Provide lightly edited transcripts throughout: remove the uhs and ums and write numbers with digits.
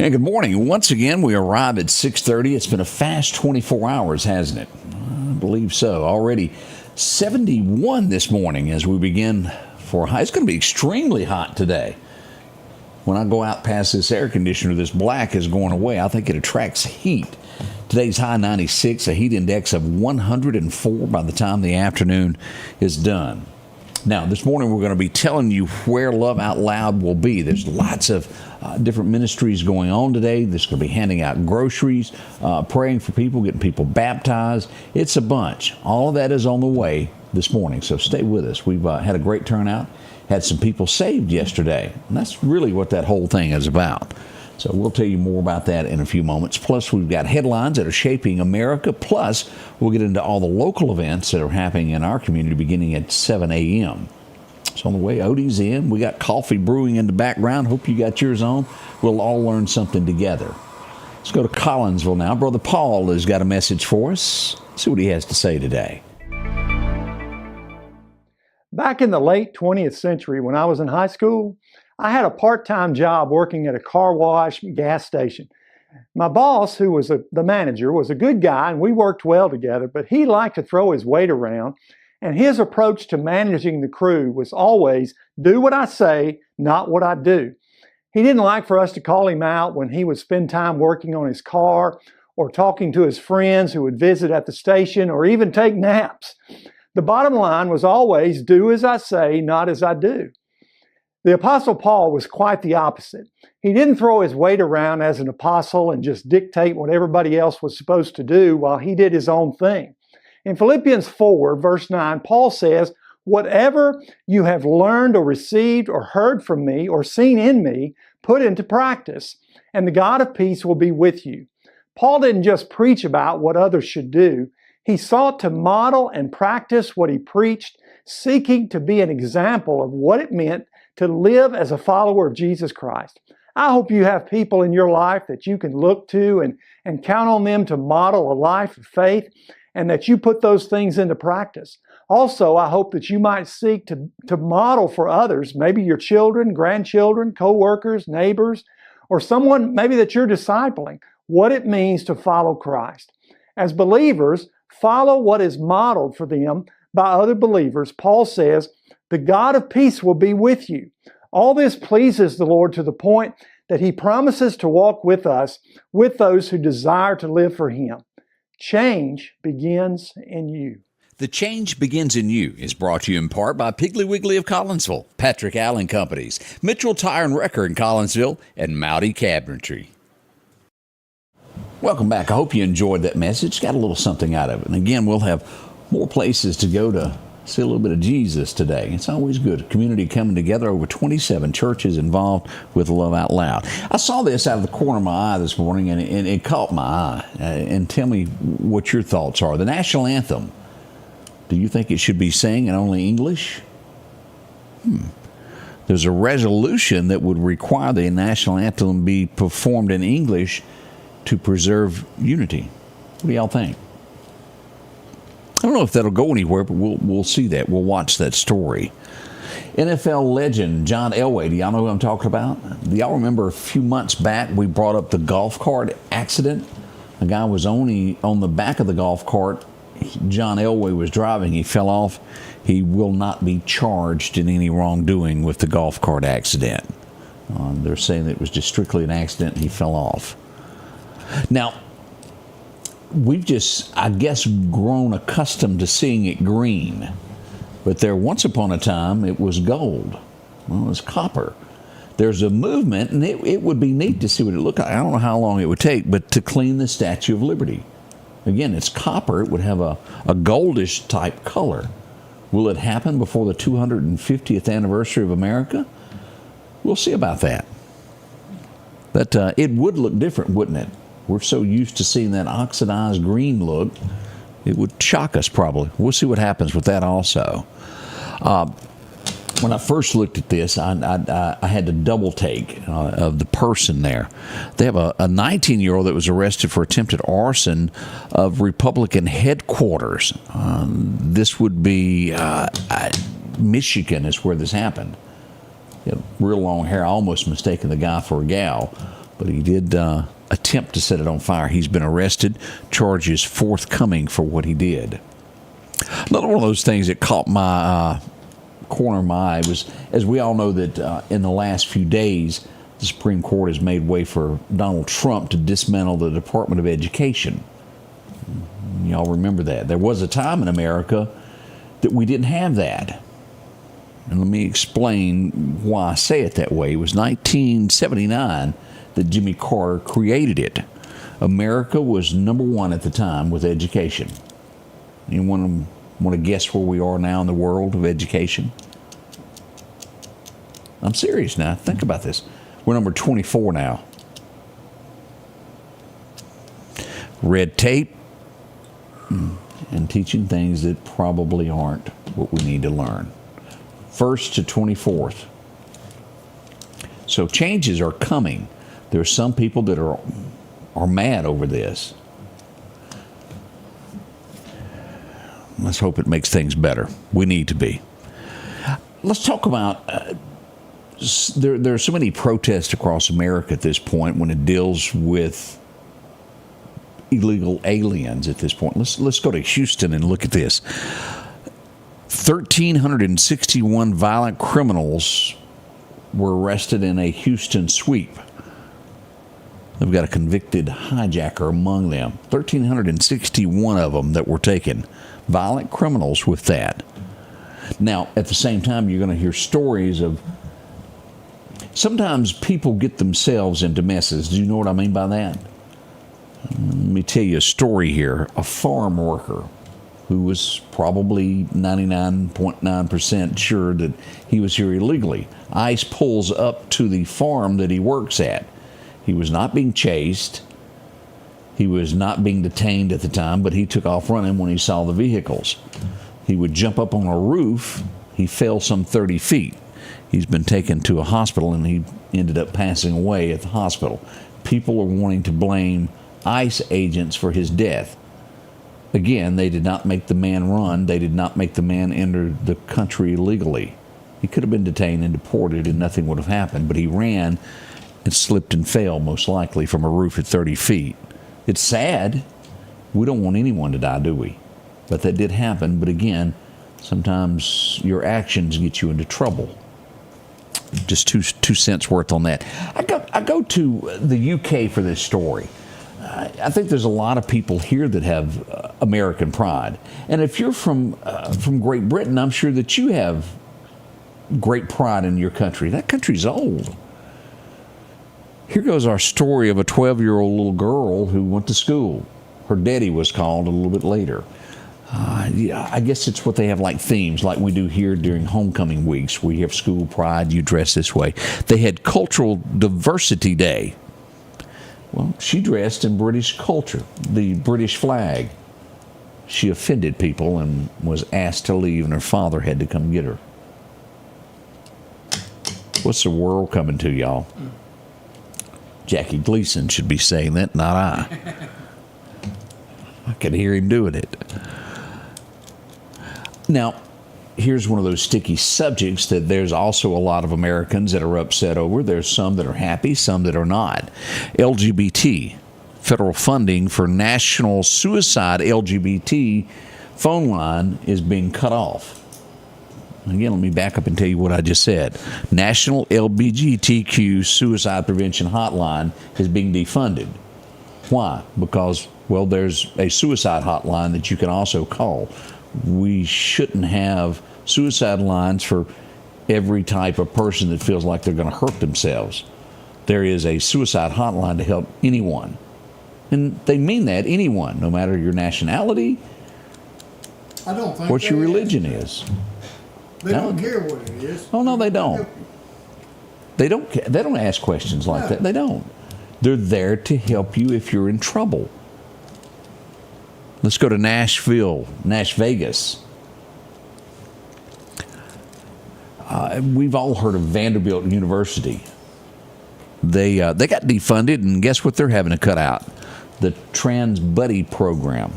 And good morning. Once again, we arrive at 6:30. It's been a fast 24 hours, hasn't it? I believe so. Already 71 this morning as we begin for high. It's going to be extremely hot today. When I go out past this air conditioner, this black is going away. I think it attracts heat. Today's high 96, a heat index of 104 by the time the afternoon is done. Now, this morning we're going to be telling you where Love Out Loud will be. There's lots of different ministries going on today. There's going to be handing out groceries, praying for people, getting people baptized. It's a bunch. All of that is on the way this morning, so stay with us. We've had a great turnout, had some people saved yesterday, and that's really what that whole thing is about. So we'll tell you more about that in a few moments. Plus, we've got headlines that are shaping America. Plus, we'll get into all the local events that are happening in our community beginning at 7 a.m. So on the way, Odie's in. We got coffee brewing in the background. Hope you got yours on. We'll all learn something together. Let's go to Collinsville now. Brother Paul has got a message for us. Let's see what he has to say today. Back in the late 20th century, when I was in high school, I had a part-time job working at a car wash gas station. My boss, who was the manager, was a good guy, and we worked well together, but he liked to throw his weight around, and his approach to managing the crew was always, do what I say, not what I do. He didn't like for us to call him out when he would spend time working on his car or talking to his friends who would visit at the station or even take naps. The bottom line was always, do as I say, not as I do. The Apostle Paul was quite the opposite. He didn't throw his weight around as an apostle and just dictate what everybody else was supposed to do while he did his own thing. In Philippians 4, verse 9, Paul says, whatever you have learned or received or heard from me or seen in me, put into practice, and the God of peace will be with you. Paul didn't just preach about what others should do. He sought to model and practice what he preached, seeking to be an example of what it meant to live as a follower of Jesus Christ. I hope you have people in your life that you can look to and count on them to model a life of faith and that you put those things into practice. Also, I hope that you might seek to model for others, maybe your children, grandchildren, co-workers, neighbors, or someone maybe that you're discipling, what it means to follow Christ. As believers, follow what is modeled for them by other believers. Paul says, the God of peace will be with you. All this pleases the Lord to the point that He promises to walk with us, with those who desire to live for Him. Change begins in you. The Change Begins in You is brought to you in part by Piggly Wiggly of Collinsville, Patrick Allen Companies, Mitchell Tire and Wrecker in Collinsville, and Mowdy Cabinetry. Welcome back. I hope you enjoyed that message. Got a little something out of it. And again, we'll have more places to go to see a little bit of Jesus today. It's always good. Community coming together. Over 27 churches involved with Love Out Loud. I saw this out of the corner of my eye this morning, and it caught my eye. And tell me what your thoughts are. The national anthem. Do you think it should be sang in only English? There's a resolution that would require the national anthem be performed in English to preserve unity. What do y'all think? I don't know if that'll go anywhere, but we'll see that. We'll watch that story. NFL legend John Elway, do y'all know who I'm talking about? Do y'all remember a few months back we brought up the golf cart accident? A guy was only on the back of the golf cart. John Elway was driving. He fell off. He will not be charged in any wrongdoing with the golf cart accident. They're saying that it was just strictly an accident and he fell off. Now, we've just, I guess, grown accustomed to seeing it green. But there, once upon a time, it was gold. Well, it was copper. There's a movement, and it would be neat to see what it looked like. I don't know how long it would take, but to clean the Statue of Liberty. Again, it's copper. It would have a goldish type color. Will it happen before the 250th anniversary of America? We'll see about that. But it would look different, wouldn't it? We're so used to seeing that oxidized green look, it would shock us probably. We'll see what happens with that also. When I first looked at this, I had to double take of the person there. They have a 19-year-old that was arrested for attempted arson of Republican headquarters. This would be Michigan is where this happened. He had real long hair, almost mistaking the guy for a gal. but he did attempt to set it on fire. He's been arrested, charges forthcoming for what he did. Another one of those things that caught my corner of my eye was, as we all know, that in the last few days, the Supreme Court has made way for Donald Trump to dismantle the Department of Education. Y'all remember that. There was a time in America that we didn't have that. And let me explain why I say it that way. It was 1979 that Jimmy Carter created it. America was number one at the time with education. Anyone want to guess where we are now in the world of education? I'm serious now. Think about this. We're number 24 now. Red tape and teaching things that probably aren't what we need to learn. First to 24th. So changes are coming. There are some people that are mad over this. Let's hope it makes things better. We need to be. Let's talk about there are so many protests across America at this point when it deals with illegal aliens at this point. Let's go to Houston and look at this. 1,361 violent criminals were arrested in a Houston sweep. They've got a convicted hijacker among them. 1,361 of them that were taken. Violent criminals with that. Now, at the same time, you're going to hear stories of sometimes people get themselves into messes. Do you know what I mean by that? Let me tell you a story here. A farm worker who was probably 99.9% sure that he was here illegally. ICE pulls up to the farm that he works at. He was not being chased. He was not being detained at the time, but he took off running when he saw the vehicles. He would jump up on a roof. He fell some 30 feet. He's been taken to a hospital, and he ended up passing away at the hospital. People are wanting to blame ICE agents for his death. Again, they did not make the man run. They did not make the man enter the country illegally. He could have been detained and deported, and nothing would have happened, but he ran and slipped and fell, most likely, from a roof at 30 feet. It's sad. We don't want anyone to die, do we? But that did happen. But again, sometimes your actions get you into trouble. Just two cents worth on that. I go to the UK for this story. I think there's a lot of people here that have American pride. And if you're from Great Britain, I'm sure that you have great pride in your country. That country's old. Here goes our story of a 12-year-old little girl who went to school. Her daddy was called a little bit later. I guess it's what they have like themes, like we do here during homecoming weeks. We have school pride, you dress this way. They had Cultural Diversity Day. Well, she dressed in British culture, the British flag. She offended people and was asked to leave, and her father had to come get her. What's the world coming to, y'all? Jackie Gleason should be saying that, not I. I can hear him doing it. Now, here's one of those sticky subjects that there's also a lot of Americans that are upset over. There's some that are happy, some that are not. LGBT, federal funding for National Suicide LGBT phone line is being cut off. Again, let me back up and tell you what I just said. National LGBTQ Suicide Prevention Hotline is being defunded. Why? Because, well, there's a suicide hotline that you can also call. We shouldn't have suicide lines for every type of person that feels like they're going to hurt themselves. There is a suicide hotline to help anyone. And they mean that, anyone, no matter your nationality, I don't think what your religion is. They don't care what it is. Oh, no, they don't. They don't ask questions like that. They don't. They're there to help you if you're in trouble. Let's go to Nashville, Nash Vegas. We've all heard of Vanderbilt University. They got defunded, and guess what they're having to cut out? The Trans Buddy program.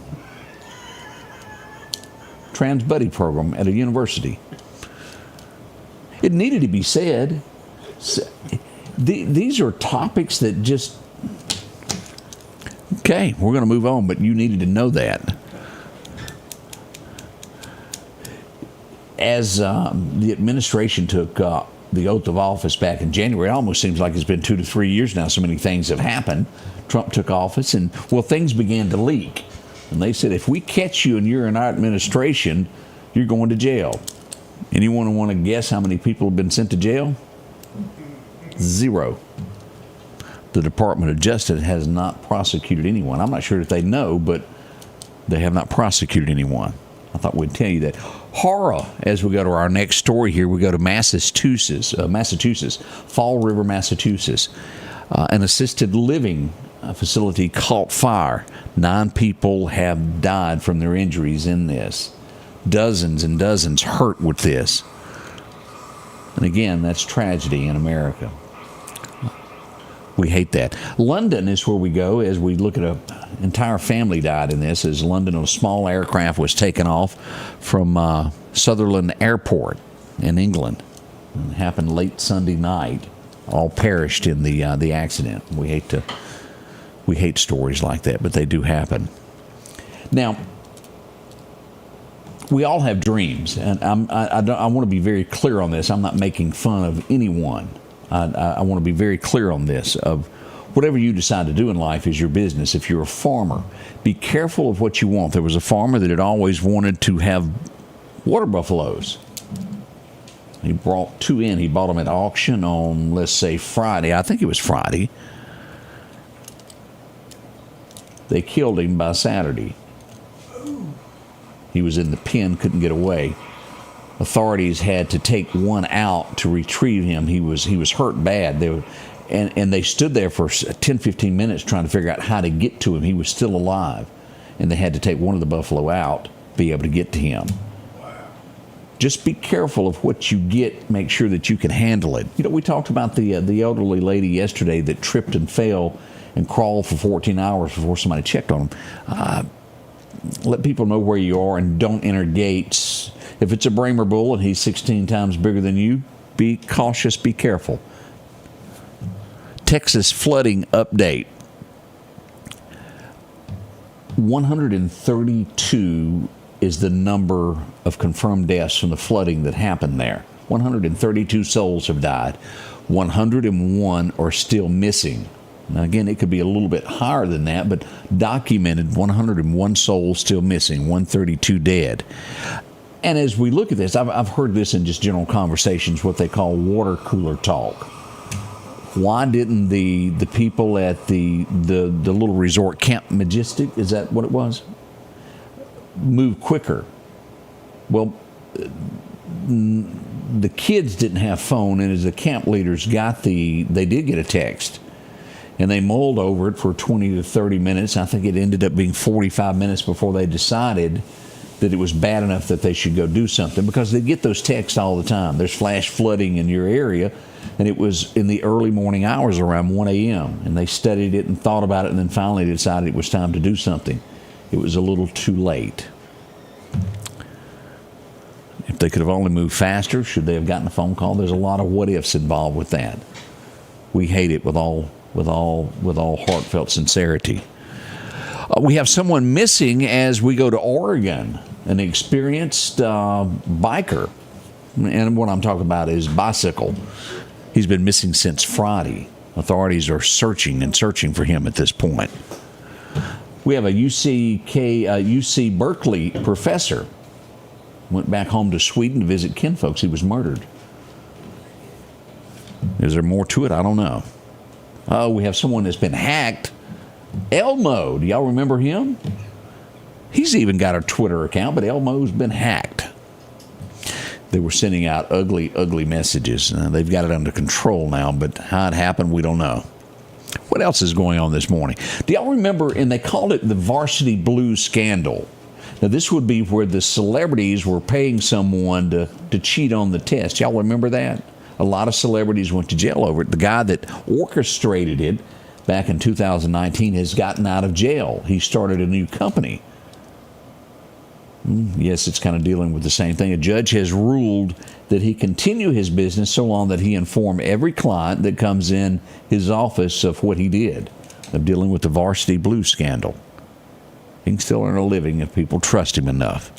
Trans Buddy program at a university. It needed to be said. these are topics that just... Okay, we're going to move on, but you needed to know that. As the administration took the oath of office back in January, it almost seems like it's been 2 to 3 years now. So many things have happened. Trump took office, and, well, things began to leak. And they said, if we catch you and you're in our administration, you're going to jail. Anyone want to guess how many people have been sent to jail? 0. The Department of Justice has not prosecuted anyone. I'm not sure if they know, but they have not prosecuted anyone. I thought we'd tell you that. Horror, as we go to our next story here, we go to Massachusetts, Fall River, Massachusetts. An assisted living facility caught fire. 9 people have died from their injuries in this. Dozens and dozens hurt with this. And again, that's tragedy in America. We hate that. London is where we go as we look at an entire family died in this. As London, a small aircraft was taken off from Sutherland Airport in England. It happened late Sunday night. All perished in the accident. We hate stories like that, but they do happen. Now, we all have dreams, and I want to be very clear on this. I'm not making fun of anyone. I want to be very clear on this. Of whatever you decide to do in life is your business. If you're a farmer, be careful of what you want. There was a farmer that had always wanted to have water buffaloes. He brought 2 in. He bought them at auction on, let's say, Friday. I think it was Friday. They killed him by Saturday. He was in the pen, couldn't get away. Authorities had to take one out to retrieve him. He was hurt bad. And they stood there for 10, 15 minutes trying to figure out how to get to him. He was still alive. And they had to take one of the buffalo out to be able to get to him. Just be careful of what you get. Make sure that you can handle it. You know, we talked about the elderly lady yesterday that tripped and fell and crawled for 14 hours before somebody checked on him. Let people know where you are and don't enter gates. If it's a Bramer bull and he's 16 times bigger than you, be cautious, be careful. Texas flooding update. 132 is the number of confirmed deaths from the flooding that happened there. 132 souls have died. 101 are still missing. Now, again, it could be a little bit higher than that, but documented 101 souls still missing, 132 dead. And as we look at this, I've heard this in just general conversations, what they call water cooler talk. Why didn't the people at the little resort, Camp Majestic, is that what it was, move quicker? Well, the kids didn't have phone, and as the camp leaders they did get a text. And they mulled over it for 20 to 30 minutes. I think it ended up being 45 minutes before they decided that it was bad enough that they should go do something, because they get those texts all the time. There's flash flooding in your area, and it was in the early morning hours around 1 a.m. And they studied it and thought about it, and then finally decided it was time to do something. It was a little too late. If they could have only moved faster, should they have gotten a phone call? There's a lot of what-ifs involved with that. We hate it with all heartfelt sincerity. We have someone missing as we go to Oregon, an experienced biker. And what I'm talking about is bicycle. He's been missing since Friday. Authorities are searching for him at this point. We have a UC Berkeley professor. Went back home to Sweden to visit kinfolks. He was murdered. Is there more to it? I don't know. Oh, we have someone that's been hacked. Elmo, do y'all remember him? He's even got a Twitter account, but Elmo's been hacked. They were sending out ugly, ugly messages. They've got it under control now, but how it happened, we don't know. What else is going on this morning? Do y'all remember, and they called it the Varsity Blues scandal. Now, this would be where the celebrities were paying someone to cheat on the test. Y'all remember that? A lot of celebrities went to jail over it. The guy that orchestrated it back in 2019 has gotten out of jail. He started a new company. Yes, it's kind of dealing with the same thing. A judge has ruled that he continue his business so long that he inform every client that comes in his office of what he did, of dealing with the Varsity Blues scandal. He can still earn a living if people trust him enough.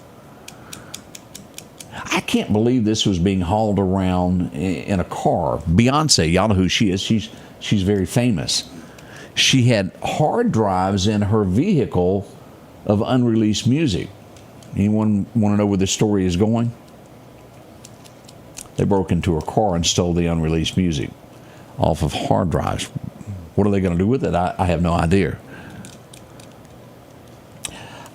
I can't believe this was being hauled around in a car. Beyonce, y'all know who she is. She's very famous. She had hard drives in her vehicle of unreleased music. Anyone want to know where this story is going? They broke into her car and stole the unreleased music off of hard drives. What are they going to do with it? I have no idea.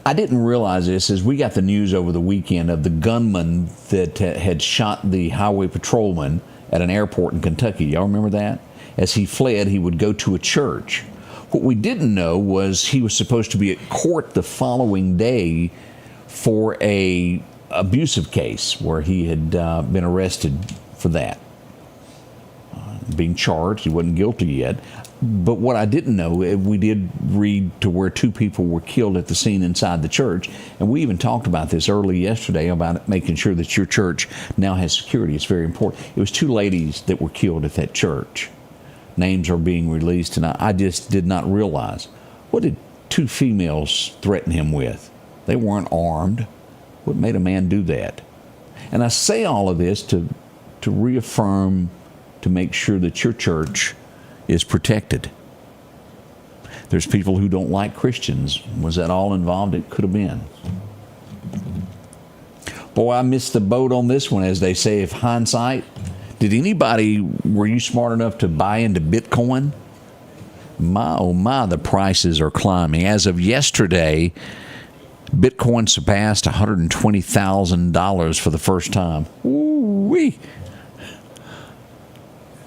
I didn't realize this as we got the news over the weekend of the gunman that had shot the highway patrolman at an airport in Kentucky. Y'all remember that? As he fled, he would go to a church. What we didn't know was he was supposed to be at court the following day for a abusive case where he had been arrested for that. Being charged, he wasn't guilty yet. But what I didn't know, we did read to where 2 people were killed at the scene inside the church. And we even talked about this early yesterday about making sure that your church now has security. It's very important. It was 2 ladies that were killed at that church. Names are being released, and I just did not realize. What did 2 females threaten him with? They weren't armed. What made a man do that? And I say all of this to reaffirm, to make sure that your church is protected. There's people who don't like Christians. Was that all involved? It could have been. Boy, I missed the boat on this one, as they say, if hindsight. Did anybody, were you smart enough to buy into Bitcoin? My, oh my, the prices are climbing. As of yesterday, Bitcoin surpassed $120,000 for the first time. Ooh-wee.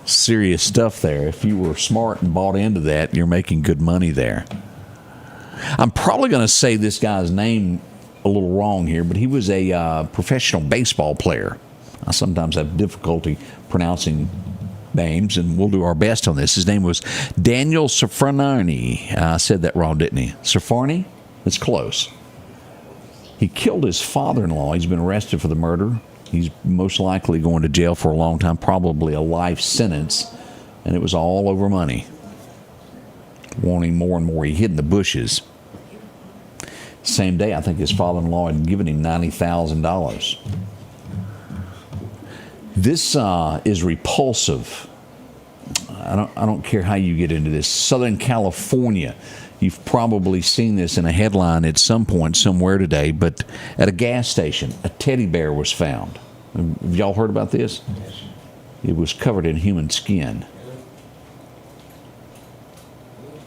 Serious stuff there. If you were smart and bought into that, you're making good money there. I'm probably going to say this guy's name a little wrong here, but he was a professional baseball player. I sometimes have difficulty pronouncing names, and we'll do our best on this. His name was Daniel Safrani. I said that wrong, didn't he? Safrani? It's close. He killed his father-in-law. He's been arrested for the murder. He's most likely going to jail for a long time, probably a life sentence, and it was all over money. Wanting more and more. He hid in the bushes. Same day, I think his father-in-law had given him $90,000. This is repulsive. I don't care how you get into this. Southern California. You've probably seen this in a headline at some point somewhere today, but at a gas station, a teddy bear was found. Have y'all heard about this? It was covered in human skin.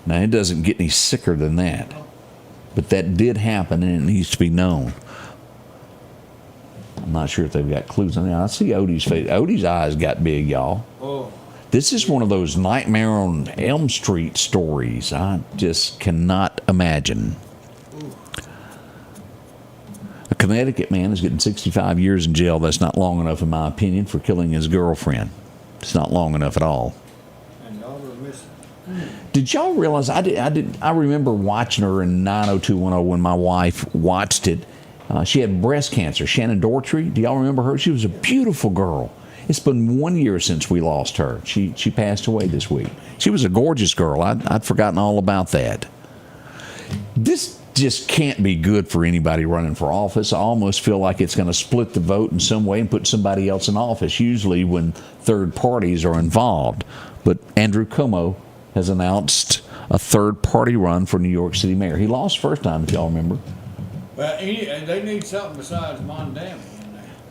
Now, it doesn't get any sicker than that, but that did happen, and it needs to be known. I'm not sure if they've got clues on that. I see Odie's face. Odie's eyes got big, y'all. Oh. This is one of those Nightmare on Elm Street stories. I just cannot imagine. A Connecticut man is getting 65 years in jail. That's not long enough, in my opinion, for killing his girlfriend. It's not long enough at all. And y'all were missing. Did y'all realize I remember watching her in 90210 when my wife watched it. She had breast cancer. Shannon Doherty. Do y'all remember her? She was a beautiful girl. It's been 1 year since we lost her. She passed away this week. She was a gorgeous girl. I'd forgotten all about that. This just can't be good for anybody running for office. I almost feel like it's going to split the vote in some way and put somebody else in office, usually when third parties are involved. But Andrew Cuomo has announced a third-party run for New York City mayor. He lost first time, if y'all remember. Well, they need something besides Mondana.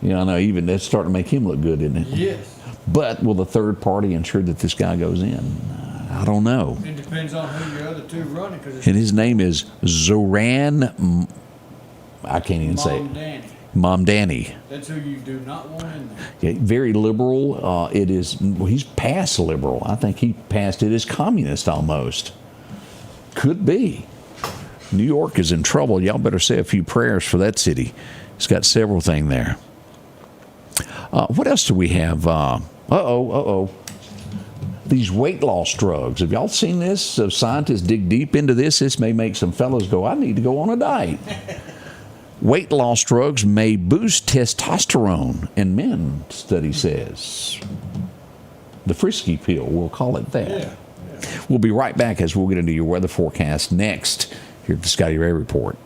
Yeah, I know. Even that's starting to make him look good, isn't it? Yes. But will the third party ensure that this guy goes in? I don't know. It depends on who your other 2 running. And his name is Zoran. I can't even say it. Mamdani. That's who you do not want in there. Yeah, very liberal. It is. Well, he's past liberal. I think he passed it as communist almost. Could be. New York is in trouble. Y'all better say a few prayers for that city. It's got several things there. What else do we have? These weight loss drugs. Have y'all seen this? So scientists dig deep into this. This may make some fellows go, I need to go on a diet. Weight loss drugs may boost testosterone in men, study says. The frisky pill, we'll call it that. Yeah. We'll be right back as we'll get into your weather forecast next here at the Scotty Ray Report.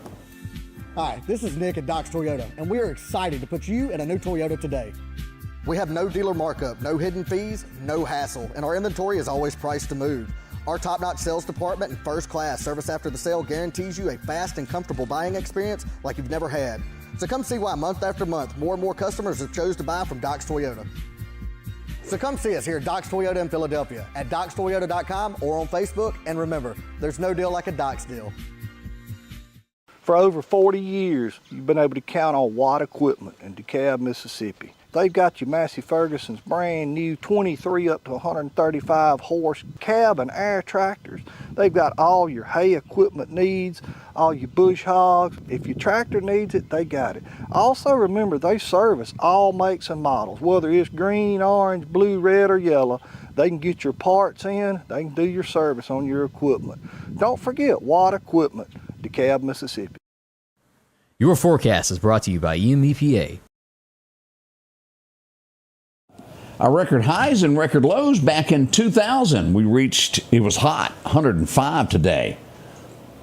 Hi, this is Nick at Doc's Toyota, and we are excited to put you in a new Toyota today. We have no dealer markup, no hidden fees, no hassle, and our inventory is always priced to move. Our top-notch sales department and first-class service after the sale guarantees you a fast and comfortable buying experience like you've never had. So come see why month after month, more and more customers have chose to buy from Doc's Toyota. So come see us here at Doc's Toyota in Philadelphia, at docstoyota.com or on Facebook, and remember, there's no deal like a Doc's deal. For over 40 years, you've been able to count on Watt Equipment in DeKalb, Mississippi. They've got your Massey Ferguson's brand new 23 up to 135 horse cab and air tractors. They've got all your hay equipment needs, all your bush hogs. If your tractor needs it, they got it. Also remember, they service all makes and models, whether it's green, orange, blue, red, or yellow. They can get your parts in, they can do your service on your equipment. Don't forget Watt Equipment, DeKalb, Mississippi. Your forecast is brought to you by EMEPA. Our record highs and record lows back in 2000. It was hot, 105 today.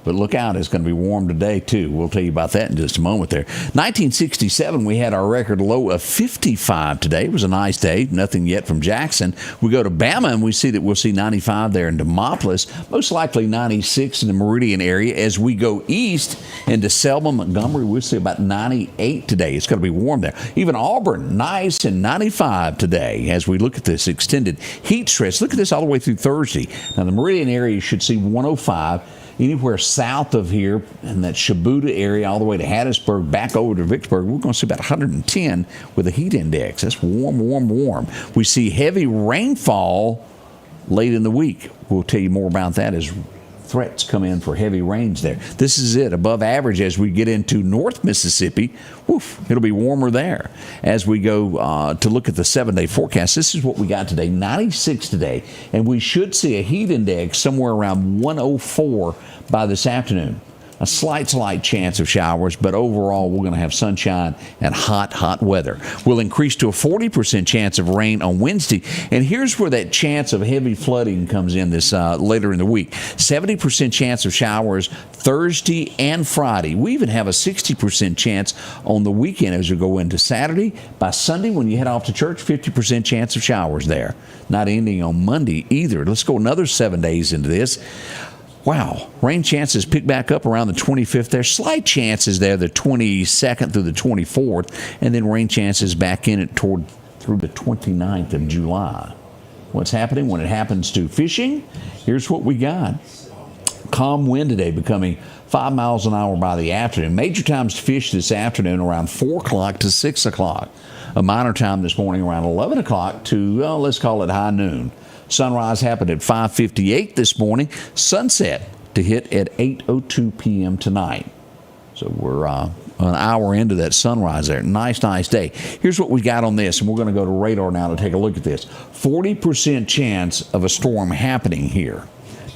But look out, it's going to be warm today, too. We'll tell you about that in just a moment there. 1967, we had our record low of 55 today. It was a nice day. Nothing yet from Jackson. We go to Bama, and we'll see 95 there in Demopolis. Most likely 96 in the Meridian area. As we go east into Selma, Montgomery, we'll see about 98 today. It's going to be warm there. Even Auburn, nice and 95 today as we look at this extended heat stretch. Look at this all the way through Thursday. Now, the Meridian area should see 105. Anywhere south of here in that Shabuta area all the way to Hattiesburg, back over to Vicksburg, we're going to see about 110 with a heat index. That's warm, warm, warm. We see heavy rainfall late in the week. We'll tell you more about that as threats come in for heavy rains there. This is it, above average as we get into North Mississippi. Woof, it'll be warmer there. As we go to look at the 7-day forecast, this is what we got today, 96 today, and we should see a heat index somewhere around 104 by this afternoon. A slight chance of showers, but overall we're going to have sunshine and hot weather. We'll increase to a 40% chance of rain on Wednesday, and here's where that chance of heavy flooding comes in this later in the week. 70% chance of showers Thursday and Friday. We even have a 60% chance on the weekend as we go into Saturday. By Sunday, when you head off to church, 50% chance of showers there. Not ending on Monday either. Let's go another 7 days into this. Wow, rain chances pick back up around the 25th. There's slight chances there, the 22nd through the 24th, and then rain chances back in it through the 29th of July. What's happening when it happens to fishing? Here's what we got. Calm wind today, becoming 5 miles an hour by the afternoon. Major times to fish this afternoon around 4 o'clock to 6 o'clock. A minor time this morning around 11 o'clock to, let's call it high noon. Sunrise happened at 5:58 this morning. Sunset to hit at 8:02 p.m. tonight. So we're an hour into that sunrise there. Nice day. Here's what we got on this, and we're going to go to radar now to take a look at this. 40% chance of a storm happening here.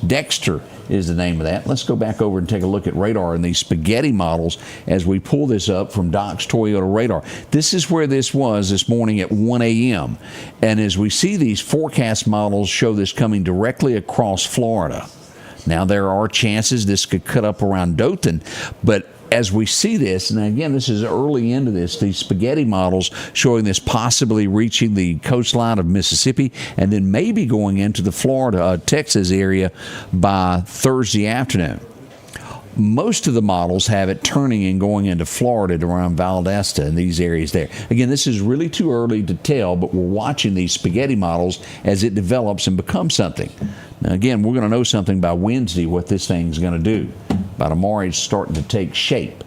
Dexter is the name of that. Let's go back over and take a look at radar and these spaghetti models as we pull this up from Doc's Toyota radar. This is where this was this morning at 1 a.m. And as we see these forecast models show this coming directly across Florida. Now there are chances this could cut up around Dothan, but as we see this, and again, this is early into this, these spaghetti models showing this possibly reaching the coastline of Mississippi and then maybe going into the Florida, Texas area by Thursday afternoon. Most of the models have it turning and going into Florida to around Valdosta and these areas there. Again, this is really too early to tell, but we're watching these spaghetti models as it develops and becomes something. Now, again, we're going to know something by Wednesday what this thing's going to do. By tomorrow, it's starting to take shape.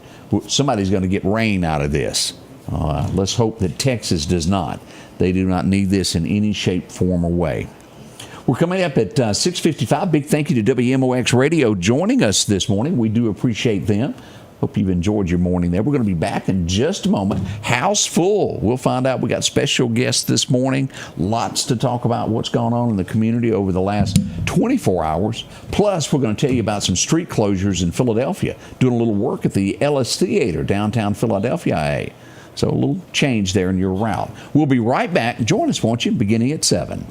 Somebody's going to get rain out of this. Let's hope that Texas does not. They do not need this in any shape, form, or way. We're coming up at 6:55. Big thank you to WMOX Radio joining us this morning. We do appreciate them. Hope you've enjoyed your morning there. We're going to be back in just a moment. House full. We'll find out. We got special guests this morning. Lots to talk about what's gone on in the community over the last 24 hours. Plus, we're going to tell you about some street closures in Philadelphia, doing a little work at the Ellis Theater, downtown Philadelphia, IA. So a little change there in your route. We'll be right back. Join us, won't you, beginning at 7.